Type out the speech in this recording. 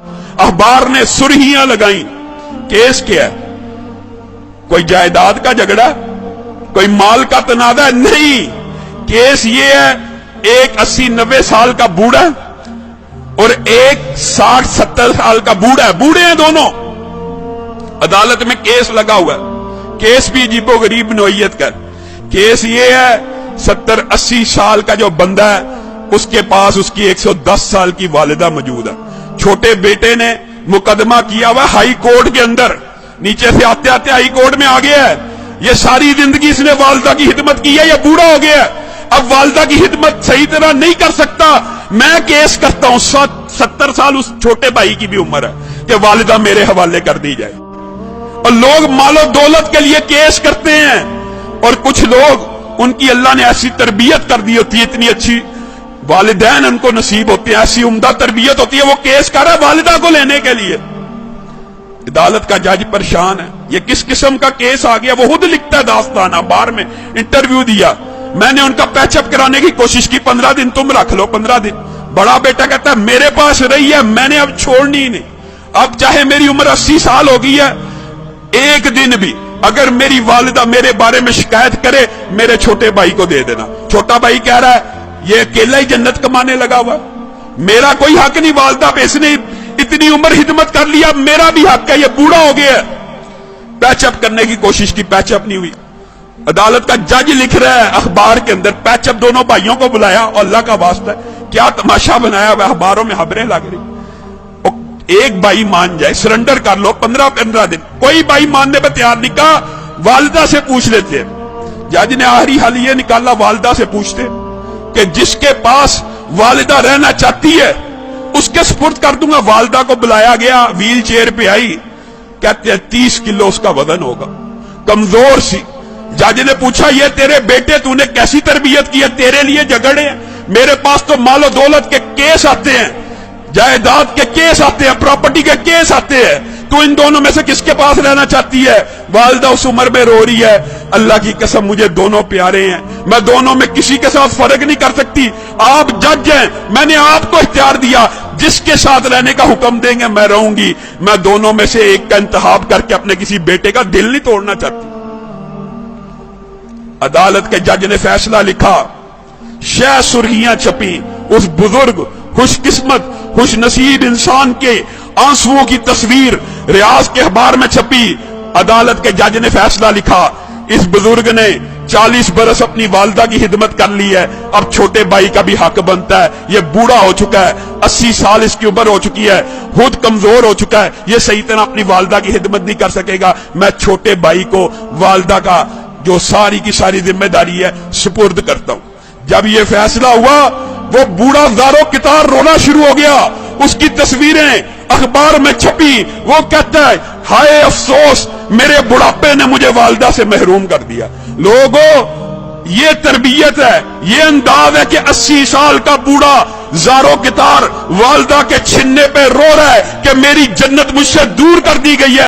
अखबार ने सुर्खियां लगाई। केस क्या है? कोई जायदाद का झगड़ा, कोई माल का तनाजा है? नहीं, केस ये है, एक 80-90 साल का बूढ़ा और एक 60-70 साल का बूढ़ा है, बूढ़े हैं दोनों, अदालत में केस लगा हुआ है। केस भी अजीबो गरीब नोयत का। केस ये है, 70-80 साल का जो बंदा है उसके पास उसकी 110 साल की वालिदा मौजूद है। छोटे बेटे ने मुकदमा किया हुआ हाई कोर्ट के अंदर, नीचे से आते आते हाई कोर्ट में आ गया है। ये सारी जिंदगी इसने वालिदा की खिदमत की है, ये बूढ़ा हो गया है, अब वालिदा की खिदमत सही तरह नहीं कर सकता, मैं केस करता हूं। 70 साल उस छोटे भाई की भी उम्र है कि वालिदा मेरे हवाले कर दी जाए। और लोग मालो दौलत के लिए केस करते हैं, और कुछ लोग उनकी अल्लाह ने ऐसी तरबियत कर दी होती है, इतनी अच्छी वालिदैन उनको नसीब होते हैं, ऐसी उम्दा तरबियत होती है, वो केस कर रहा है वालिदा को लेने के लिए। अदालत का जज परेशान है, ये किस किस्म का केस आ गया। वो खुद लिखता है दास्तान, अखबार में इंटरव्यू दिया, मैंने उनका पैचअप कराने की कोशिश की, 15 दिन तुम रख लो, 15 दिन। बड़ा बेटा कहता है मेरे पास रही है, मैंने अब छोड़नी ही नहीं, अब चाहे मेरी उम्र 80 साल हो गई है, एक दिन भी अगर मेरी वालिदा मेरे बारे में शिकायत करे, मेरे छोटे भाई को दे देना। छोटा भाई कह रहा है ये अकेला ही जन्नत कमाने लगा हुआ, मेरा कोई हक नहीं वालिदा पे, इसने इतनी उम्र खिदमत कर लिया, मेरा भी हक है, ये बूढ़ा हो गया। पैचअप करने की कोशिश की, पैचअप नहीं हुई। अदालत का जज लिख रहा है अखबार के अंदर, पैचअप दोनों भाइयों को बुलाया, और अल्लाह का वास्ता क्या तमाशा बनाया हुआ, अखबारों में खबरें लग रही। एक भाई मान जाए, सरेंडर कर लो, 15-15 दिन। कोई भाई मानने पर तैयार नहीं, कहा वालिदा से पूछ लेते। जज ने आखिरी हल ये निकाला, वालिदा से पूछते कि जिसके पास वालिदा रहना चाहती है उसके सुपुर्द कर दूंगा। वालिदा को बुलाया गया, व्हील चेयर पे आई, कहते हैं 30 किलो उसका वजन होगा, कमजोर सी। जज ने पूछा ये तेरे बेटे तूने कैसी तरबियत की है, तेरे लिए झगड़े हैं, मेरे पास तो मालो दौलत के केस आते हैं, जायदाद के केस आते हैं, प्रॉपर्टी के केस आते हैं, तू इन दोनों में से किसके पास रहना चाहती है? वालिदा उस उम्र में रो रही है, अल्लाह की कसम मुझे दोनों प्यारे हैं, मैं दोनों में किसी के साथ फर्क नहीं कर सकती, आप जज हैं, मैंने आपको इख्तियार दिया, जिसके साथ रहने का हुक्म देंगे मैं रहूंगी, मैं दोनों में से एक का इंतखाब करके अपने किसी बेटे का दिल नहीं तोड़ना चाहती। अदालत के जज ने फैसला लिखा, शह सुर्खियां छपी, उस बुजुर्ग खुशकिस्मत खुश नसीब इंसान के आंसुओं की तस्वीर रियाज के अखबार में छपी। अदालत के जज ने फैसला लिखा, इस बुजुर्ग ने 40 बरस अपनी वालिदा की खिदमत कर ली है, अब छोटे भाई का भी हक बनता है, ये बूढ़ा हो चुका है, 80 साल इसकी उम्र हो चुकी है, खुद कमजोर हो चुका है, ये सही तरह अपनी वालिदा की खिदमत नहीं कर सकेगा, मैं छोटे भाई को वालिदा का जो सारी की सारी जिम्मेदारी है सुपुर्द करता हूं। जब ये फैसला हुआ, वो बूढ़ा ज़ारो कितार रोना शुरू हो गया, उसकी तस्वीरें अखबार में छपी, वो कहता है हाय अफसोस, मेरे बुढ़ापे ने मुझे वालिदा से महरूम कर दिया। लोगों, ये तरबियत है, ये अंदाज है कि 80 साल का बूढ़ा ज़ारो कितार वालिदा के छिन्ने पे रो रहा है कि मेरी जन्नत मुझसे दूर कर दी गई है।